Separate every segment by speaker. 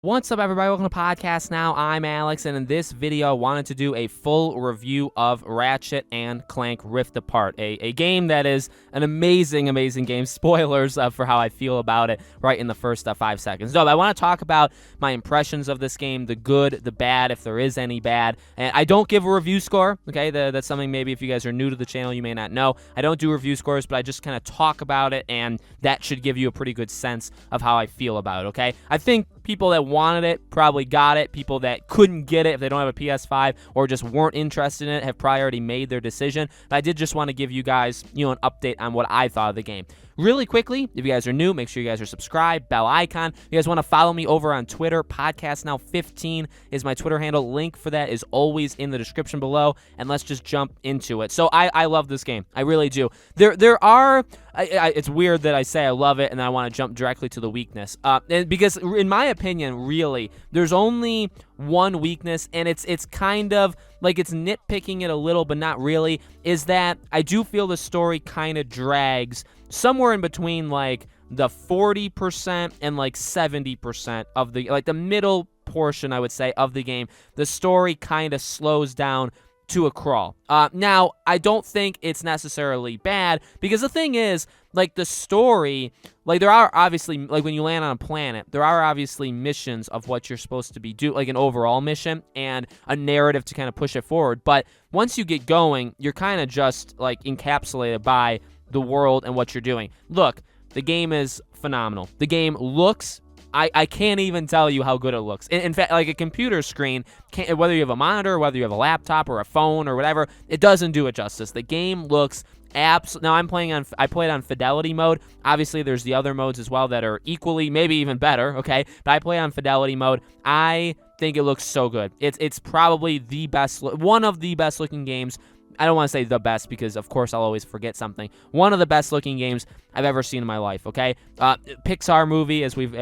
Speaker 1: What's up, everybody? Welcome to Podcast Now. I'm Alex, and in this video, I wanted to do a full review of Ratchet and Clank Rift Apart, a game that is an amazing, amazing game. Spoilers for how I feel about it right in the first 5 seconds. No, but I want to talk about my impressions of this game, the good, the bad, if there is any bad. And I don't give a review score, okay? That's something maybe if you guys are new to the channel, you may not know. I don't do review scores, but I just kind of talk about it, and that should give you a pretty good sense of how I feel about it, okay? I think people that wanted it probably got it. People that couldn't get it if they don't have a PS5 or just weren't interested in it have probably already made their decision. But I did just want to give you guys, an update on what I thought of the game. Really quickly, if you guys are new, make sure you guys are subscribed, bell icon. If you guys want to follow me over on Twitter, Podcast Now 15 is my Twitter handle. Link for that is always in the description below, and let's just jump into it. So I love this game. I really do. There are, it's weird that I say I love it and I want to jump directly to the weakness. And because in my opinion, really, there's only one weakness, and it's kind of like it's nitpicking it a little, but not really, is that I do feel the story kind of drags somewhere in between like the 40% and like 70% of the middle portion, I would say, of the game. The story kind of slows down to a crawl. Now, I don't think it's necessarily bad, because the thing is, like, the story, like, there are obviously, like, when you land on a planet, there are obviously missions of what you're supposed to be doing, like an overall mission and a narrative to kind of push it forward. But once you get going, you're kind of just, like, encapsulated by the world and what you're doing. Look, the game is phenomenal. The game looks, I can't even tell you how good it looks. In fact, like a computer screen, whether you have a monitor, whether you have a laptop or a phone or whatever, it doesn't do it justice. The game looks now I played on fidelity mode. Obviously, there's the other modes as well that are equally, maybe even better, okay? But I play on fidelity mode. I think it looks so good. It's probably the best, one of the best looking games. I don't want to say the best because, of course, I'll always forget something. One of the best-looking games I've ever seen in my life, okay? Pixar movie, as we've,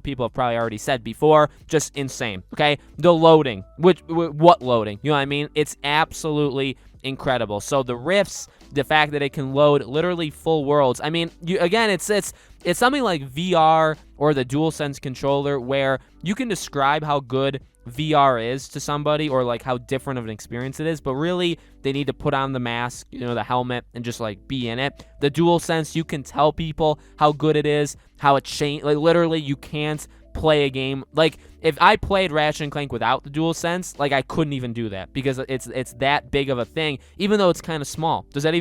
Speaker 1: people have probably already said before, just insane, okay? The loading, what loading? You know what I mean? It's absolutely incredible. So the rifts, the fact that it can load literally full worlds. I mean, again, it's something like VR or the DualSense controller where you can describe how good VR is to somebody, or like how different of an experience it is, but really they need to put on the mask, the helmet, and just like be in it. The DualSense, you can tell people how good it is, how it changed. Like, literally, you can't play a game. Like, if I played Ratchet and Clank without the DualSense, like, I couldn't even do that because it's that big of a thing, even though it's kind of small. It doesn't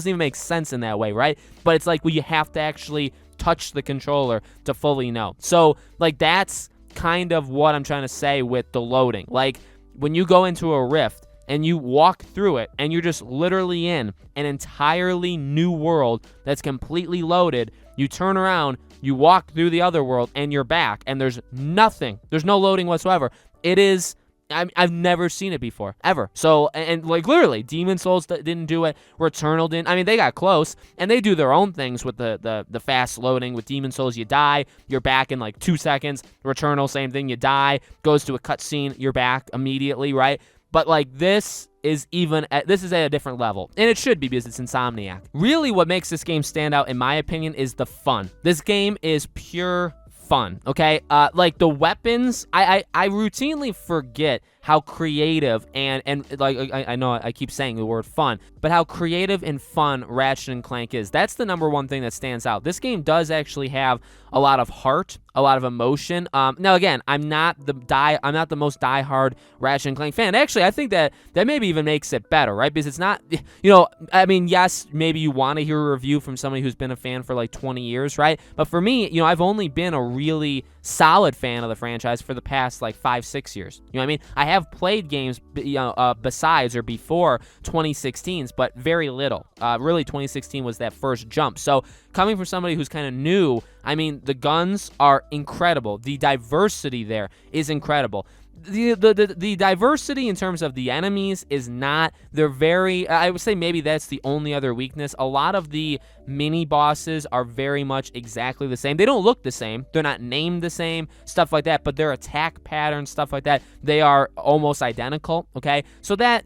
Speaker 1: even make sense in that way, right? But it's like, well, you have to actually touch the controller to fully know. So, like, that's kind of what I'm trying to say with the loading. Like, when you go into a rift and you walk through it and you're just literally in an entirely new world that's completely loaded, you turn around, you walk through the other world, and you're back, and there's nothing. There's no loading whatsoever. It is, I've never seen it before, ever. So, and like, literally, Demon Souls didn't do it. Returnal didn't. I mean, they got close, and they do their own things with the fast loading. With Demon Souls, you die, you're back in like 2 seconds. Returnal, same thing, you die, goes to a cutscene, you're back immediately, right? But like, this is at a different level, and it should be because it's Insomniac. Really, what makes this game stand out, in my opinion, is the fun. This game is pure fun, okay? Like, the weapons, I routinely forget how creative and like, I know I keep saying the word fun, but how creative and fun Ratchet and Clank is. That's the number one thing that stands out. This game does actually have a lot of heart, a lot of emotion. Now, again, I'm not the most diehard Ratchet and Clank fan. Actually, I think that maybe even makes it better, right? Because it's not, I mean, yes, maybe you want to hear a review from somebody who's been a fan for like 20 years, right? But for me, I've only been a really solid fan of the franchise for the past like 5-6 years. You know what I mean? I have played games, besides or before 2016's, but very little. Really, 2016 was that first jump. So coming from somebody who's kind of new, I mean, the guns are incredible. The diversity there is incredible. The diversity in terms of the enemies is not, they're very, I would say maybe that's the only other weakness. A lot of the mini bosses are very much exactly the same. They don't look the same. They're not named the same, stuff like that, but their attack patterns, stuff like that, they are almost identical, okay? So that,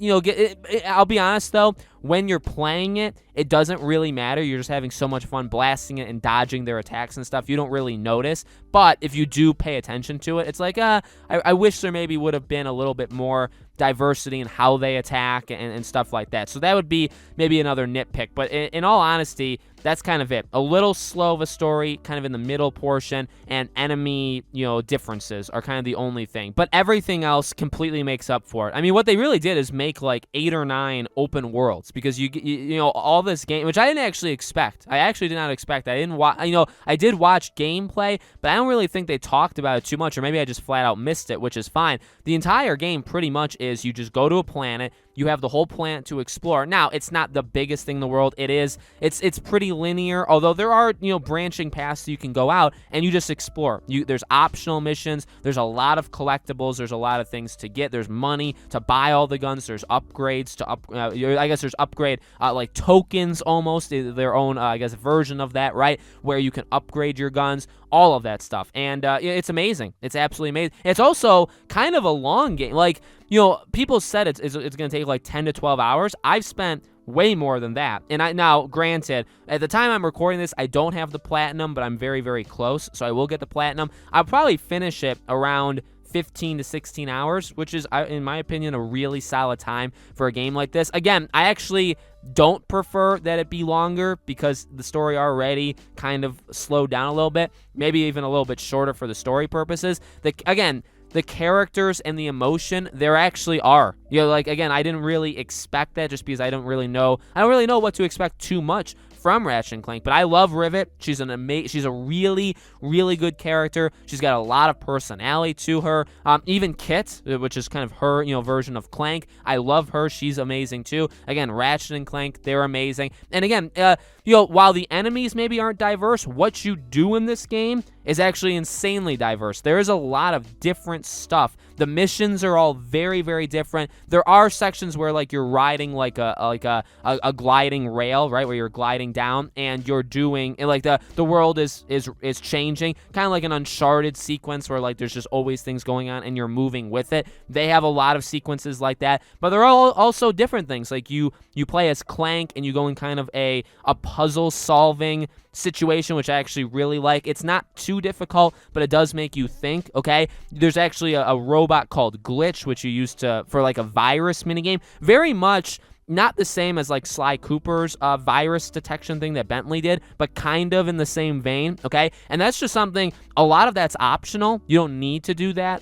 Speaker 1: I'll be honest though, when you're playing it, it doesn't really matter. You're just having so much fun blasting it and dodging their attacks and stuff. You don't really notice. But if you do pay attention to it, it's like, I wish there maybe would have been a little bit more diversity in how they attack and stuff like that. So that would be maybe another nitpick. But in all honesty, that's kind of it. A little slow of a story, kind of in the middle portion, and enemy, differences are kind of the only thing. But everything else completely makes up for it. I mean, what they really did is make like 8 or 9 open worlds, because you all this game, which I didn't actually expect. I actually did not expect. I didn't watch. I did watch gameplay, but I don't really think they talked about it too much, or maybe I just flat out missed it, which is fine. The entire game pretty much is you just go to a planet. You have the whole planet to explore. Now, it's not the biggest thing in the world. It's pretty linear, although there are, branching paths that you can go out and you just explore. There's optional missions. There's a lot of collectibles. There's a lot of things to get. There's money to buy all the guns. There's upgrades I guess there's upgrade, like tokens almost, their own, version of that, right? Where you can upgrade your guns, all of that stuff. And it's amazing. It's absolutely amazing. It's also kind of a long game. Like, people said it's going to take like 10 to 12 hours. I've spent way more than that. And now, granted, at the time I'm recording this, I don't have the platinum, but I'm very, very close. So I will get the platinum. I'll probably finish it around 15 to 16 hours, which is, in my opinion, a really solid time for a game like this. Again, I actually don't prefer that it be longer, because the story already kind of slowed down a little bit, maybe even a little bit shorter for the story purposes. The characters and the emotion, there actually are. Again, I didn't really expect that, just because I don't really know what to expect too much from Ratchet and Clank. But I love Rivet. She's a really, really good character. She's got a lot of personality to her. Even Kit, which is kind of her, version of Clank. I love her. She's amazing too. Again, Ratchet and Clank, they're amazing. And again, while the enemies maybe aren't diverse, what you do in this game is actually insanely diverse. There is a lot of different stuff. The missions are all very, very different. There are sections where like you're riding like a gliding rail, right, where you're gliding down and you're doing, and like the world is changing, kind of like an Uncharted sequence where like there's just always things going on and you're moving with it. They have a lot of sequences like that, but there are also different things. Like you play as Clank and you go in kind of a puzzle solving situation, which I actually really like. It's not too difficult, but it does make you think, okay? There's actually a robot called Glitch, which you use for like a virus minigame. Very much not the same as like Sly Cooper's virus detection thing that Bentley did, but kind of in the same vein, okay? And that's just something, a lot of that's optional. You don't need to do that.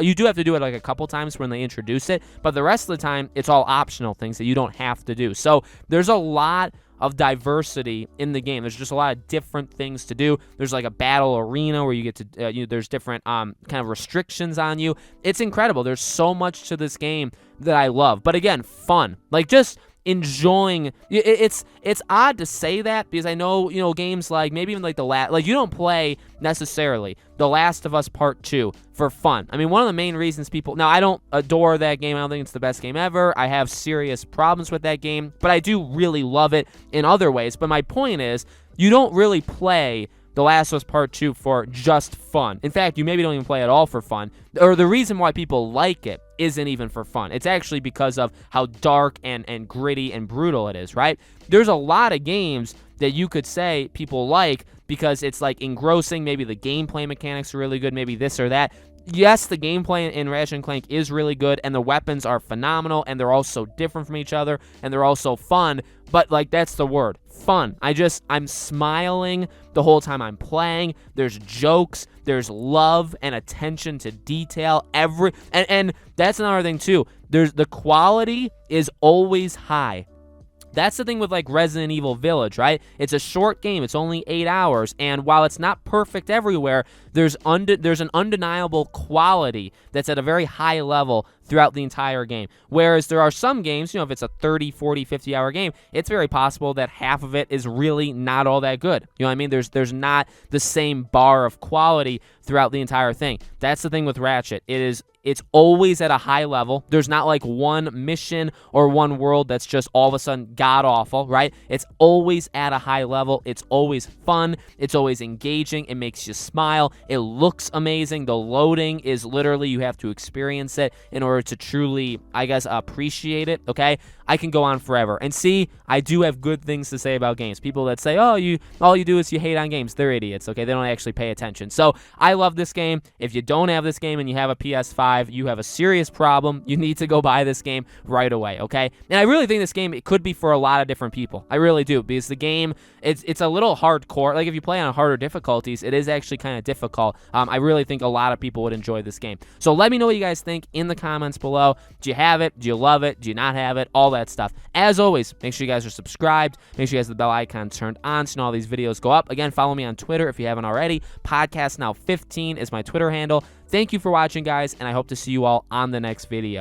Speaker 1: You do have to do it like a couple times when they introduce it, but the rest of the time, it's all optional things that you don't have to do. So there's a lot of diversity in the game. There's just a lot of different things to do. There's like a battle arena where you get to, there's different kind of restrictions on you. It's incredible. There's so much to this game that I love. But again, fun. Like just enjoying. It's odd to say that, because I know, games like maybe even like you don't play necessarily The Last of Us Part 2 for fun. I mean, one of the main reasons now, I don't adore that game. I don't think it's the best game ever. I have serious problems with that game, but I do really love it in other ways. But my point is, you don't really play The Last of Us Part 2 for just fun. In fact, you maybe don't even play it all for fun. Or the reason why people like it isn't even for fun. It's actually because of how dark and gritty and brutal it is, right? There's a lot of games that you could say people like because it's like engrossing. Maybe the gameplay mechanics are really good. Maybe this or that. Yes, the gameplay in Ratchet and Clank is really good, and the weapons are phenomenal, and they're all so different from each other, and they're all so fun, but, like, that's the word, fun. I'm smiling the whole time I'm playing. There's jokes, there's love and attention to detail, and that's another thing, too. The quality is always high. That's the thing with like Resident Evil Village, right? It's a short game. It's only 8 hours. And while it's not perfect everywhere, there's an undeniable quality that's at a very high level throughout the entire game. Whereas there are some games, if it's a 30, 40, 50-hour game, it's very possible that half of it is really not all that good. You know what I mean? There's not the same bar of quality throughout the entire thing. That's the thing with Ratchet. It's always at a high level. There's not like one mission or one world that's just all of a sudden god-awful, right? It's always at a high level. It's always fun. It's always engaging. It makes you smile. It looks amazing. The loading is literally, you have to experience it in order order to truly, I guess, appreciate it, okay, I can go on forever. And see, I do have good things to say about games. People that say, oh, all you do is you hate on games, they're idiots, okay? They don't actually pay attention. So I love this game. If you don't have this game and you have a PS5, you have a serious problem. You need to go buy this game right away, okay? And I really think this game, it could be for a lot of different people. I really do, because the game, it's a little hardcore. Like, if you play on harder difficulties, it is actually kind of difficult. I really think a lot of people would enjoy this game. So let me know what you guys think in the comments below. Do you have it? Do you love it? Do you not have it? All that stuff. As always, make sure you guys are subscribed. Make sure you guys have the bell icon turned on so you know all these videos go up. Again, follow me on Twitter if you haven't already. Podcast Now 15 is my Twitter handle. Thank you for watching, guys, and I hope to see you all on the next video.